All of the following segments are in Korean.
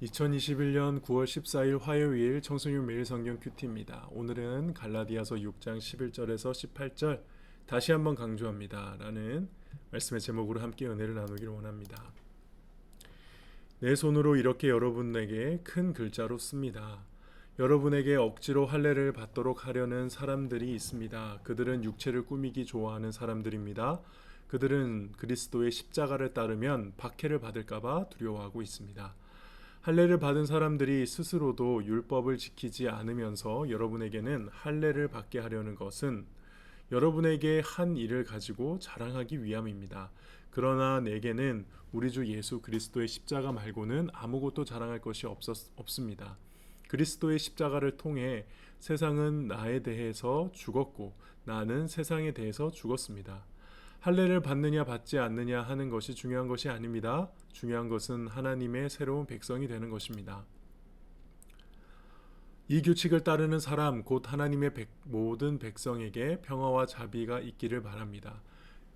2021년 9월 14일 화요일 청소년 매일 성경 큐티입니다. 오늘은 갈라디아서 6장 11절에서 18절 다시 한번 강조합니다 라는 말씀의 제목으로 함께 은혜를 나누기를 원합니다. 내 손으로 이렇게 여러분에게 큰 글자로 씁니다. 여러분에게 억지로 할례를 받도록 하려는 사람들이 있습니다. 그들은 육체를 꾸미기 좋아하는 사람들입니다. 그들은 그리스도의 십자가를 따르면 박해를 받을까봐 두려워하고 있습니다. 할례를 받은 사람들이 스스로도 율법을 지키지 않으면서 여러분에게는 할례를 받게 하려는 것은 여러분에게 한 일을 가지고 자랑하기 위함입니다. 그러나 내게는 우리 주 예수 그리스도의 십자가 말고는 아무것도 자랑할 것이 없습니다. 그리스도의 십자가를 통해 세상은 나에 대해서 죽었고 나는 세상에 대해서 죽었습니다. 할례를 받느냐 받지 않느냐 하는 것이 중요한 것이 아닙니다. 중요한 것은 하나님의 새로운 백성이 되는 것입니다. 이 규칙을 따르는 사람 곧 하나님의 모든 백성에게 평화와 자비가 있기를 바랍니다.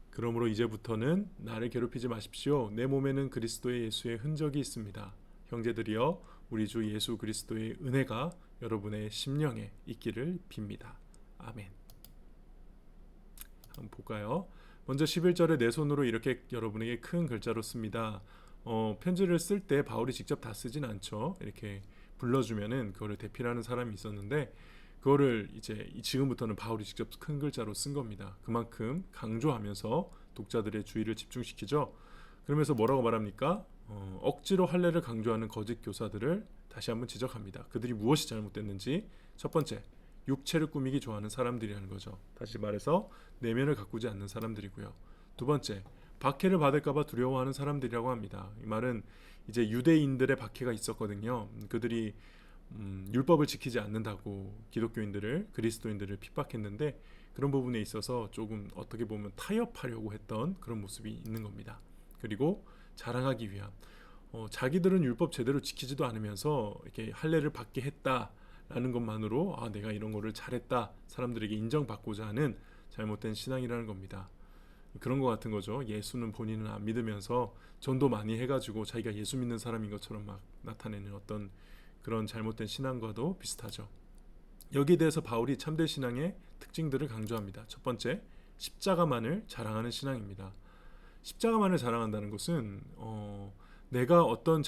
그러므로 이제부터는 나를 괴롭히지 마십시오. 내 몸에는 그리스도의 예수의 흔적이 있습니다. 형제들이여, 우리 주 예수 그리스도의 은혜가 여러분의 심령에 있기를 빕니다. 아멘. 한번 볼까요? 먼저 11절에 내 손으로 이렇게 여러분에게 큰 글자로 씁니다. 편지를 쓸 때 바울이 직접 다 쓰진 않죠. 이렇게 불러주면은 그거를 대필하는 사람이 있었는데 그거를 이제 지금부터는 바울이 직접 큰 글자로 쓴 겁니다. 그만큼 강조하면서 독자들의 주의를 집중시키죠. 그러면서 뭐라고 말합니까? 억지로 할례를 강조하는 거짓 교사들을 다시 한번 지적합니다. 그들이 무엇이 잘못됐는지. 첫 번째, 육체를 꾸미기 좋아하는 사람들이라는 거죠. 다시 말해서 내면을 가꾸지 않는 사람들이고요. 두 번째, 박해를 받을까봐 두려워하는 사람들이라고 합니다. 이 말은 이제 유대인들의 박해가 있었거든요. 그들이 율법을 지키지 않는다고 기독교인들을, 그리스도인들을 핍박했는데 그런 부분에 있어서 조금 어떻게 보면 타협하려고 했던 그런 모습이 있는 겁니다. 그리고 자랑하기 위함, 자기들은 율법 제대로 지키지도 않으면서 이렇게 할례를 받게 했다 라는 것만으로 내가 이런 거를 잘했다, 사람들에게 인정받고자 하는 잘못된 신앙이라는 겁니다. 그런 것 같은 거죠. 예수는 본인은 안 믿으면서 전도 많이 해가지고 자기가 예수 믿는 사람인 것처럼 막 나타내는 어떤 그런 잘못된 신앙과도 비슷하죠. 여기에 대해서 바울이 참된 신앙의 특징들을 강조합니다. 첫 번째, 십자가만을 자랑하는 신앙입니다. 십자가만을 자랑한다는 것은 내가 어떤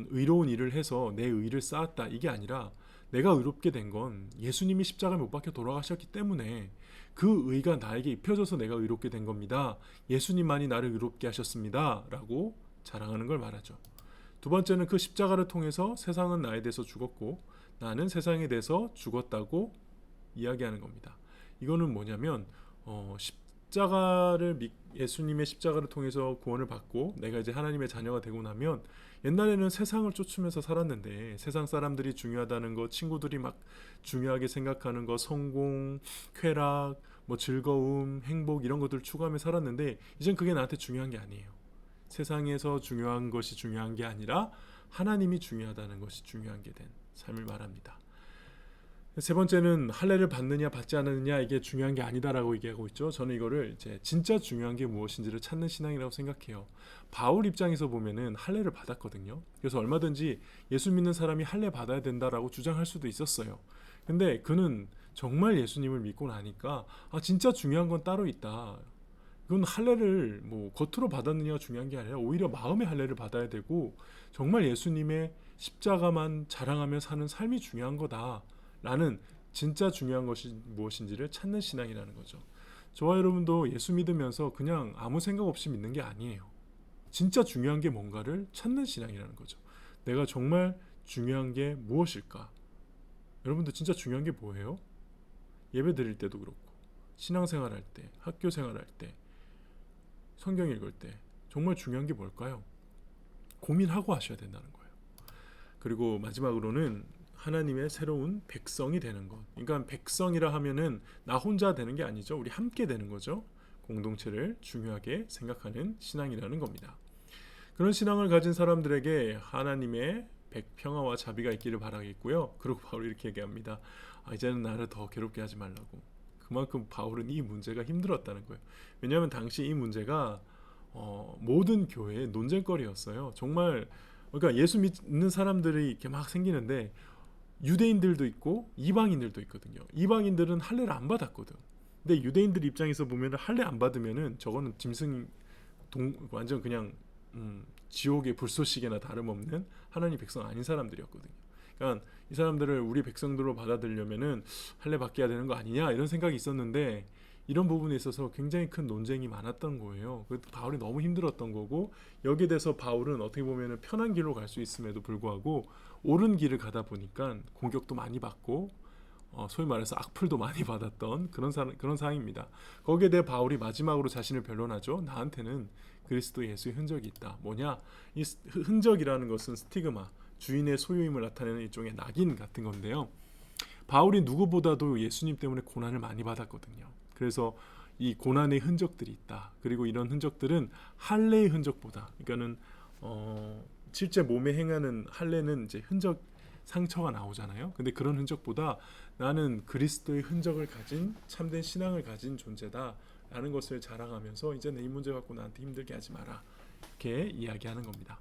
의로운 일을 해서 내 의를 쌓았다, 이게 아니라 내가 의롭게 된 건 예수님이 십자가에 못 박혀 돌아가셨기 때문에 그 의가 나에게 입혀져서 내가 의롭게 된 겁니다. 예수님만이 나를 의롭게 하셨습니다 라고 자랑하는 걸 말하죠. 두 번째는 그 십자가를 통해서 세상은 나에 대해서 죽었고 나는 세상에 대해서 죽었다고 이야기하는 겁니다. 이거는 뭐냐면 예수님의 십자가를 통해서 구원을 받고 내가 이제 하나님의 자녀가 되고 나면, 옛날에는 세상을 쫓으면서 살았는데 세상 사람들이 중요하다는 거, 친구들이 막 중요하게 생각하는 거, 성공, 쾌락, 뭐 즐거움, 행복, 이런 것들을 추구하며 살았는데 이젠 그게 나한테 중요한 게 아니에요. 세상에서 중요한 것이 중요한 게 아니라 하나님이 중요하다는 것이 중요한 게 된 삶을 말합니다. 세 번째는 할례를 받느냐 받지 않느냐, 이게 중요한 게 아니다라고 얘기하고 있죠. 저는 이거를 이제 진짜 중요한 게 무엇인지를 찾는 신앙이라고 생각해요. 바울 입장에서 보면은 할례를 받았거든요. 그래서 얼마든지 예수 믿는 사람이 할례 받아야 된다라고 주장할 수도 있었어요. 근데 그는 정말 예수님을 믿고 나니까 진짜 중요한 건 따로 있다. 그건 할례를 뭐 겉으로 받았느냐가 중요한 게 아니라 오히려 마음의 할례를 받아야 되고 정말 예수님의 십자가만 자랑하며 사는 삶이 중요한 거다 라는, 진짜 중요한 것이 무엇인지를 찾는 신앙이라는 거죠. 저와 여러분도 예수 믿으면서 그냥 아무 생각 없이 믿는 게 아니에요. 진짜 중요한 게 뭔가를 찾는 신앙이라는 거죠. 내가 정말 중요한 게 무엇일까? 여러분들 진짜 중요한 게 뭐예요? 예배 드릴 때도 그렇고, 신앙생활 할 때, 학교 생활할 때, 성경 읽을 때 정말 중요한 게 뭘까요? 고민하고 하셔야 된다는 거예요. 그리고 마지막으로는 하나님의 새로운 백성이 되는 것. 그러니까 백성이라 하면은 나 혼자 되는 게 아니죠. 우리 함께 되는 거죠. 공동체를 중요하게 생각하는 신앙이라는 겁니다. 그런 신앙을 가진 사람들에게 하나님의 평화와 자비가 있기를 바라겠고요. 그리고 바울이 이렇게 얘기합니다. 이제는 나를 더 괴롭게 하지 말라고. 그만큼 바울은 이 문제가 힘들었다는 거예요. 왜냐하면 당시 이 문제가 모든 교회의 논쟁거리였어요. 정말 그러니까 예수 믿는 사람들이 이렇게 막 생기는데 유대인들도 있고 이방인들도 있거든요. 이방인들은 할례를 안 받았거든. 근데 유대인들 입장에서 보면 할례 안 받으면은 저거는 짐승 완전 그냥 지옥의 불쏘시개나 다름없는 하나님 백성 아닌 사람들이었거든요. 그러니까 이 사람들을 우리 백성들로 받아들이려면은 할례 받게 해야 되는 거 아니냐 이런 생각이 있었는데 이런 부분에 있어서 굉장히 큰 논쟁이 많았던 거예요. 그 바울이 너무 힘들었던 거고 여기에 대해서 바울은 어떻게 보면은 편한 길로 갈 수 있음에도 불구하고 옳은 길을 가다 보니까 공격도 많이 받고 소위 말해서 악플도 많이 받았던 그런 상황입니다. 거기에 대해 바울이 마지막으로 자신을 변론하죠. 나한테는 그리스도 예수의 흔적이 있다. 뭐냐? 이 흔적이라는 것은 스티그마, 주인의 소유임을 나타내는 일종의 낙인 같은 건데요. 바울이 누구보다도 예수님 때문에 고난을 많이 받았거든요. 그래서 이 고난의 흔적들이 있다. 그리고 이런 흔적들은 할례의 흔적보다, 그러니까는 실제 몸에 행하는 할례는 이제 흔적 상처가 나오잖아요. 근데 그런 흔적보다 나는 그리스도의 흔적을 가진 참된 신앙을 가진 존재다라는 것을 자랑하면서 이제는 이 문제 갖고 나한테 힘들게 하지 마라 이렇게 이야기하는 겁니다.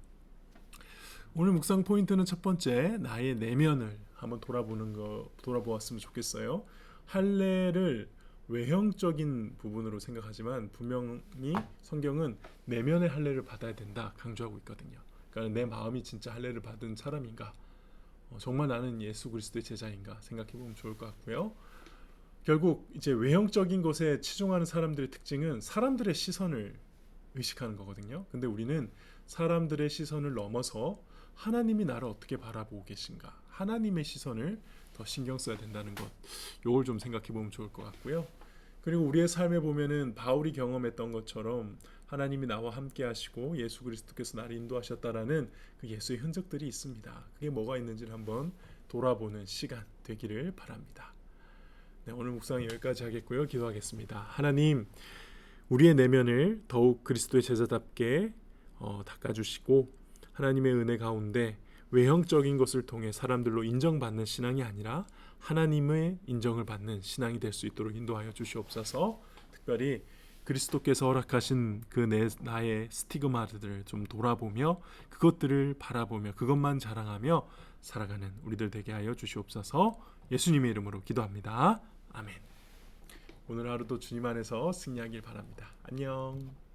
오늘 묵상 포인트는 첫 번째, 나의 내면을 한번 돌아보았으면 좋겠어요. 할례를 외형적인 부분으로 생각하지만 분명히 성경은 내면의 할례를 받아야 된다 강조하고 있거든요. 그러니까 내 마음이 진짜 할례를 받은 사람인가, 정말 나는 예수 그리스도의 제자인가 생각해 보면 좋을 것 같고요. 결국 이제 외형적인 것에 치중하는 사람들의 특징은 사람들의 시선을 의식하는 거거든요. 근데 우리는 사람들의 시선을 넘어서 하나님이 나를 어떻게 바라보고 계신가, 하나님의 시선을 더 신경 써야 된다는 것, 이걸 좀 생각해 보면 좋을 것 같고요. 그리고 우리의 삶에 보면은 바울이 경험했던 것처럼 하나님이 나와 함께 하시고 예수 그리스도께서 나를 인도하셨다라는 그 예수의 흔적들이 있습니다. 그게 뭐가 있는지를 한번 돌아보는 시간 되기를 바랍니다. 네, 오늘 묵상 여기까지 하겠고요. 기도하겠습니다. 하나님, 우리의 내면을 더욱 그리스도의 제자답게 닦아주시고 하나님의 은혜 가운데 외형적인 것을 통해 사람들로 인정받는 신앙이 아니라 하나님의 인정을 받는 신앙이 될 수 있도록 인도하여 주시옵소서. 특별히 그리스도께서 허락하신 그 나의 스티그마들을 좀 돌아보며 그것들을 바라보며 그것만 자랑하며 살아가는 우리들 되게 하여 주시옵소서. 예수님의 이름으로 기도합니다. 아멘. 오늘 하루도 주님 안에서 승리하길 바랍니다. 안녕.